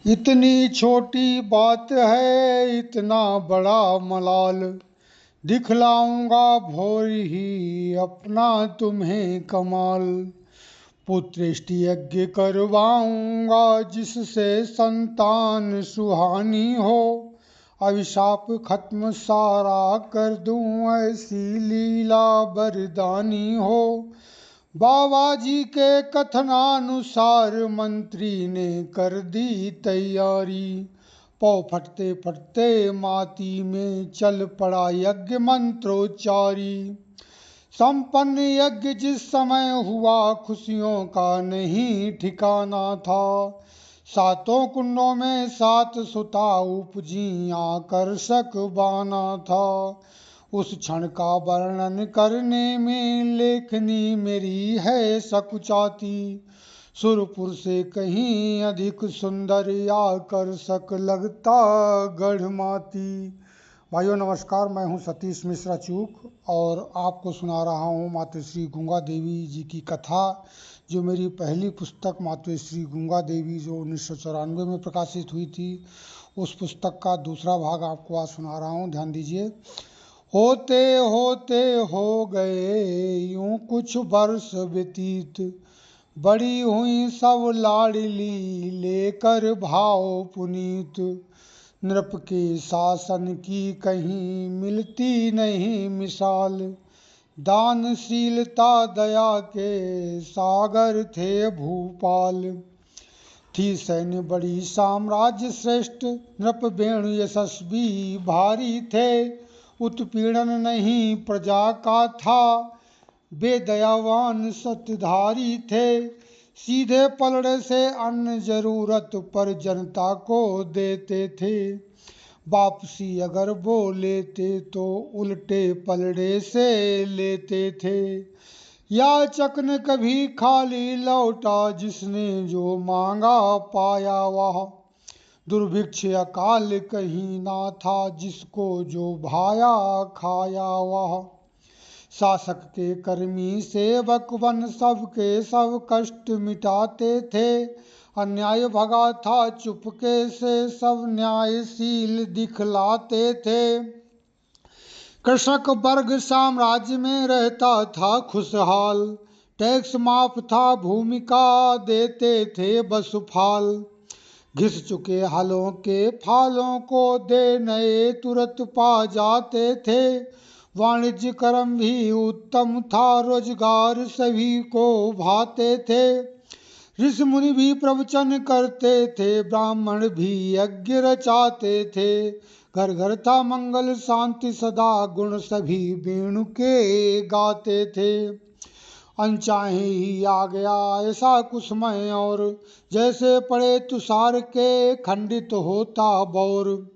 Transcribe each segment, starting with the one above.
इतनी छोटी बात है इतना बड़ा मलाल, दिखलाऊंगा भोर ही अपना तुम्हें कमाल। पुत्रेष्टि यज्ञ करवाऊंगा जिससे संतान सुहानी हो, अभिशाप खत्म सारा कर दूं ऐसी लीला बरदानी हो। बाबा जी के कथनानुसार मंत्री ने कर दी तैयारी, पौ फटते फटते माटी में चल पड़ा यज्ञ मंत्रोच्चारी। संपन्न यज्ञ जिस समय हुआ खुशियों का नहीं ठिकाना था, सातों कुंडों में सात सुता उपजी आकर्षक बाना था। उस क्षण का वर्णन करने में लेखनी मेरी है सकुचाती, सुरपुर से कहीं अधिक सुंदर आकर्षक लगता गढ़माती। भाइयों नमस्कार, मैं हूं सतीश मिश्रा चूक और आपको सुना रहा हूं मातोश्री गंगा देवी जी की कथा, जो मेरी पहली पुस्तक मातोश्री गंगा देवी जो 1994 में प्रकाशित हुई थी, उस पुस्तक का दूसरा भाग आपको आज सुना रहा हूं। ध्यान दीजिए। होते होते हो गए यूं कुछ वर्ष व्यतीत, बड़ी हुई सब लाडली लेकर भाव पुनीत। नृप के शासन की कहीं मिलती नहीं मिसाल, दानशीलता दया के सागर थे भूपाल। थी सैन्य बड़ी साम्राज्य श्रेष्ठ, नृप वेणु यशस्वी भारी थे। उत्पीड़न नहीं प्रजा का था, बेदयावान सत्यधारी थे। सीधे पलड़े से अन्न जरूरत पर जनता को देते थे, वापसी अगर वो लेते तो उल्टे पलड़े से लेते थे। याचक ने कभी खाली लौटा, जिसने जो मांगा पाया वह। दुर्भिक्ष अकाल कहीं ना था, जिसको जो भाया खाया वह। शासक के कर्मी सेवक वन सबके सब कष्ट मिटाते थे। अन्याय भगा था चुपके से, सब न्यायशील दिखलाते थे। कृषक वर्ग साम्राज्य में रहता था खुशहाल, टैक्स माफ था भूमि का देते थे बसुफाल। घिस चुके हलों के फालों को दे नए तुरंत पा जाते थे। वाणिज्य कर्म भी उत्तम था, रोजगार सभी को भाते थे। ऋषि मुनि भी प्रवचन करते थे, ब्राह्मण भी यज्ञ रचाते थे। घर घर था मंगल शांति सदा, गुण सभी वेणु के गाते थे। अनचाहे ही आ गया ऐसा कुसमय और, जैसे पड़े तुषार के खंडित होता बौर।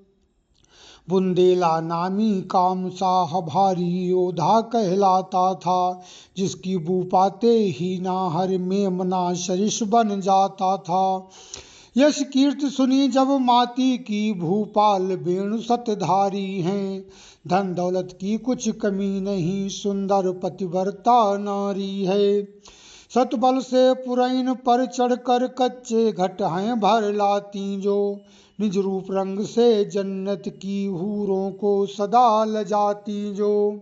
बुंदेला नामी कामसाह भारी योधा कहलाता था, जिसकी बू पाते ही नाहर मेमना सरिस बन जाता था। यश कीर्त सुनी जब माती की, भूपाल वेणु सतधारी हैं। धन दौलत की कुछ कमी नहीं, सुंदर पतिव्रता नारी है। सतबल से पुरैन पर चढ़कर कच्चे घट हैं भर लाती जो, निज रूप रंग से जन्नत की हूरों को सदा लजाती जो।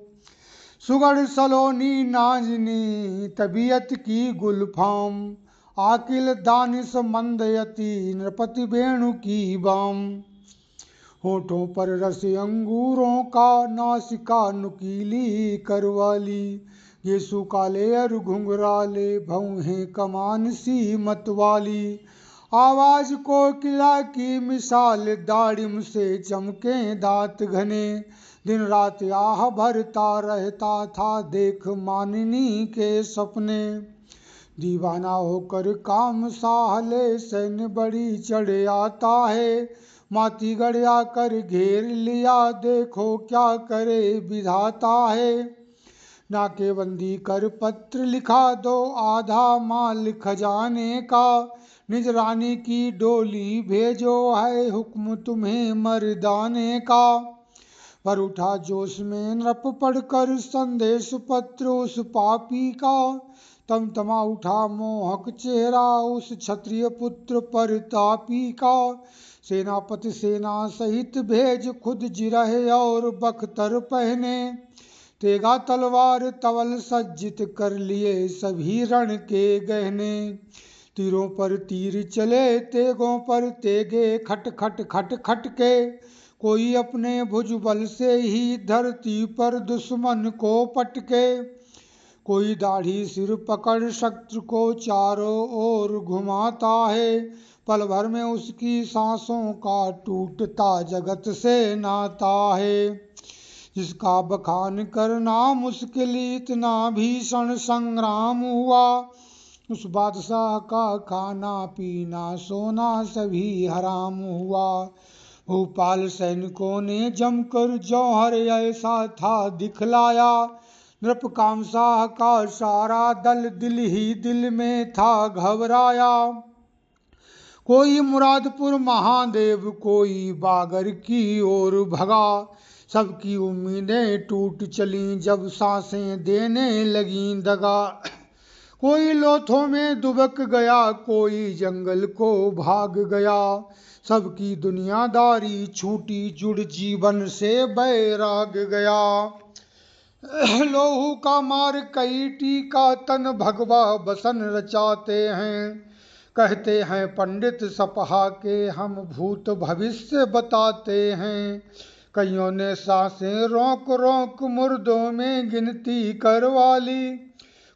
सुगढ़ सलोनी नाजनी तबीयत की गुलफाम, आकिल दानिश मंदयती नृपति वेणु की बाम। होठों पर रस अंगूरों का, नासिका नुकीली करवाली। गेसु काले अर घुंघराले, भौहें कमान सी मतवाली। आवाज कोकिला की मिसाल, दाड़िम से चमके दांत घने। दिन रात आह भरता रहता था, देख मानिनी के सपने। दीवाना होकर काम साहले, सैन्य बड़ी चढ़ आता है। माती गड़िया कर घेर लिया, देखो क्या करे विधाता है। नाकेबंदी कर पत्र लिखा दो, आधा माल खजाने का। निज रानी की डोली भेजो, है हुक्म तुम्हें मर्दाने का। पर उठा जोश में नृप पढ़कर संदेश पत्र उस पापी का, तमा उठा मोहक चेहरा उस क्षत्रिय पुत्र पर तापी का। सेनापति सेना सहित भेज खुद जिरह और बख्तर पहने। तेगा तलवार तवल सज्जित कर लिए सभी रण के गहने। तीरों पर तीर चले तेगों पर तेगे खट खट खट खट के। कोई अपने भुजबल से ही धरती पर दुश्मन को पटके। कोई दाढ़ी सिर पकड़ शत्रु को चारों ओर घुमाता है। पल भर में उसकी सांसों का टूटता जगत से नाता है। जिसका बखान करना मुश्किल इतना भीषण संग्राम हुआ। उस बादशाह का खाना पीना सोना सभी हराम हुआ। भोपाल सैनिकों ने जमकर जौहर ऐसा था दिखलाया। नृपकाम शाह का सारा दल दिल ही दिल में था घबराया। कोई मुरादपुर महादेव कोई बागर की ओर भगा। सबकी उम्मीदें टूट चली जब सांसें देने लगी दगा। कोई लोथों में दुबक गया कोई जंगल को भाग गया। सबकी दुनियादारी छूटी जुड़ जीवन से बैराग गया। लोहू का मार कई टीका तन भगवा बसन रचाते हैं। कहते हैं पंडित सपहा के हम भूत भविष्य बताते हैं। कईयों ने सांसें रोक रोक मुर्दों में गिनती करवा ली।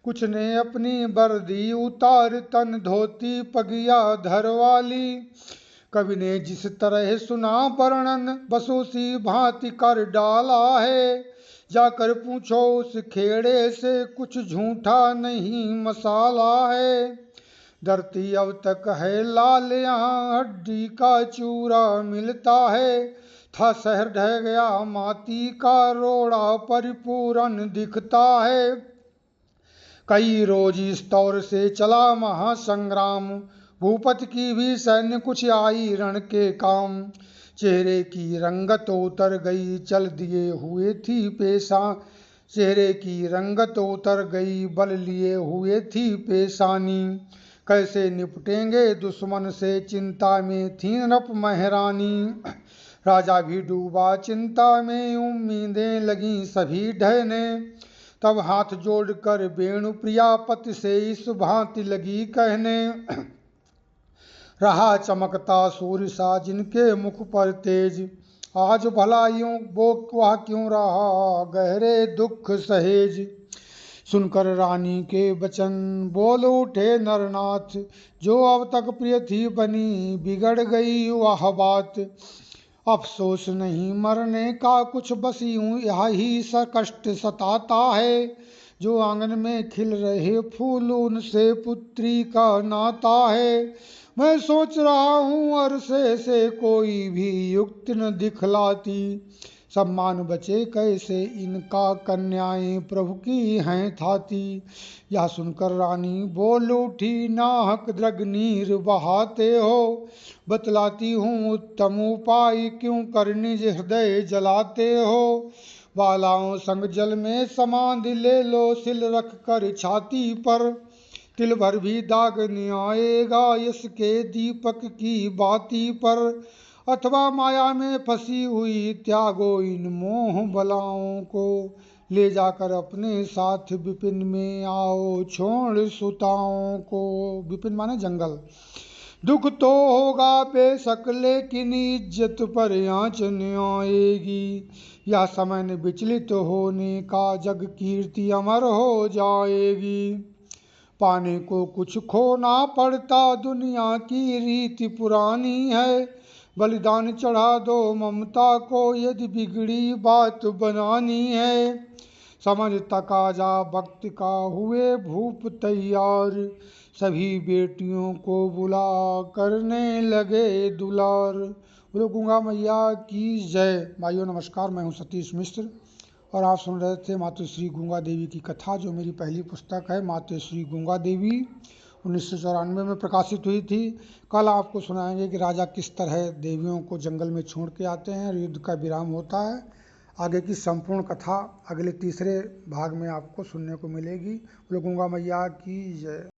कुछ ने अपनी वर्दी उतार तन धोती पगिया धरवा ली। कवि ने जिस तरह सुना वर्णन बस उसी भांति कर डाला है। जाकर पूछो उस खेड़े से कुछ झूठा नहीं मसाला है। धरती अब तक है लाल यहाँ हड्डी का चूरा मिलता है। था शहर ढह गया माटी का रोड़ा परिपूर्ण दिखता है। कई रोज इस तौर से चला महासंग्राम। भूपति की भी सैन्य कुछ आई रण के काम। चेहरे की रंगत उतर गई चल दिए हुए थी पेशा। चेहरे की रंगत उतर गई बल लिए हुए थी पेशानी। कैसे निपटेंगे दुश्मन से चिंता में थी नृप महारानी। राजा भी डूबा चिंता में उम्मीदें लगी सभी ढहने। तब हाथ जोड़कर वेणु प्रियापति से इस भांति लगी कहने। रहा चमकता सूर्य सा जिनके मुख पर तेज। आज भला यूं वो वह क्यों रहा गहरे दुख सहेज। सुनकर रानी के वचन बोल उठे नरनाथ। जो अब तक प्रिय थी बनी बिगड़ गई वह बात। अफसोस नहीं मरने का कुछ बस यूं यही सा कष्ट सताता है। जो आंगन में खिल रहे फूल उनसे पुत्री का नाता है। मैं सोच रहा हूँ अरसे से कोई भी युक्ति न दिखलाती। सम्मान बचे कैसे इनका कन्याएं प्रभु की हैं थाती। यह सुनकर रानी बोल उठी नाहक द्रगनीर बहाते हो। बतलाती हूँ उत्तम उपाय क्यों कर निज हृदय जलाते हो। बालाओं संग जल में समाधि ले लो सिल रख कर छाती पर। तिल भर भी दाग नहीं आएगा इसके दीपक की बाती पर। अथवा माया में फंसी हुई त्यागो इन मोह बलाओं को। ले जाकर अपने साथ विपिन में आओ छोड़ सुताओं को। विपिन माने जंगल। दुख तो होगा बेशक लेकिन इज्जत पर आँच न आएगी। यह समय न विचलित होने का जग कीर्ति अमर हो जाएगी। पाने को कुछ खोना पड़ता दुनिया की रीति पुरानी है। बलिदान चढ़ा दो ममता को यदि बिगड़ी बात बनानी है। समझ तकाजा वक्त का हुए भूप तैयार। सभी बेटियों को बुला करने लगे दुलार। बोलो गंगा मैया की जय। भाइयों नमस्कार, मैं हूँ सतीश मिश्र और आप सुन रहे थे मातोश्री गंगा देवी की कथा, जो मेरी पहली पुस्तक है मातोश्री गंगा देवी 1994 में प्रकाशित हुई थी। कल आपको सुनाएंगे कि राजा किस तरह देवियों को जंगल में छोड़ के आते हैं और युद्ध का विराम होता है। आगे की संपूर्ण कथा अगले तीसरे भाग में आपको सुनने को मिलेगी। बोलो गंगा मैया की जय।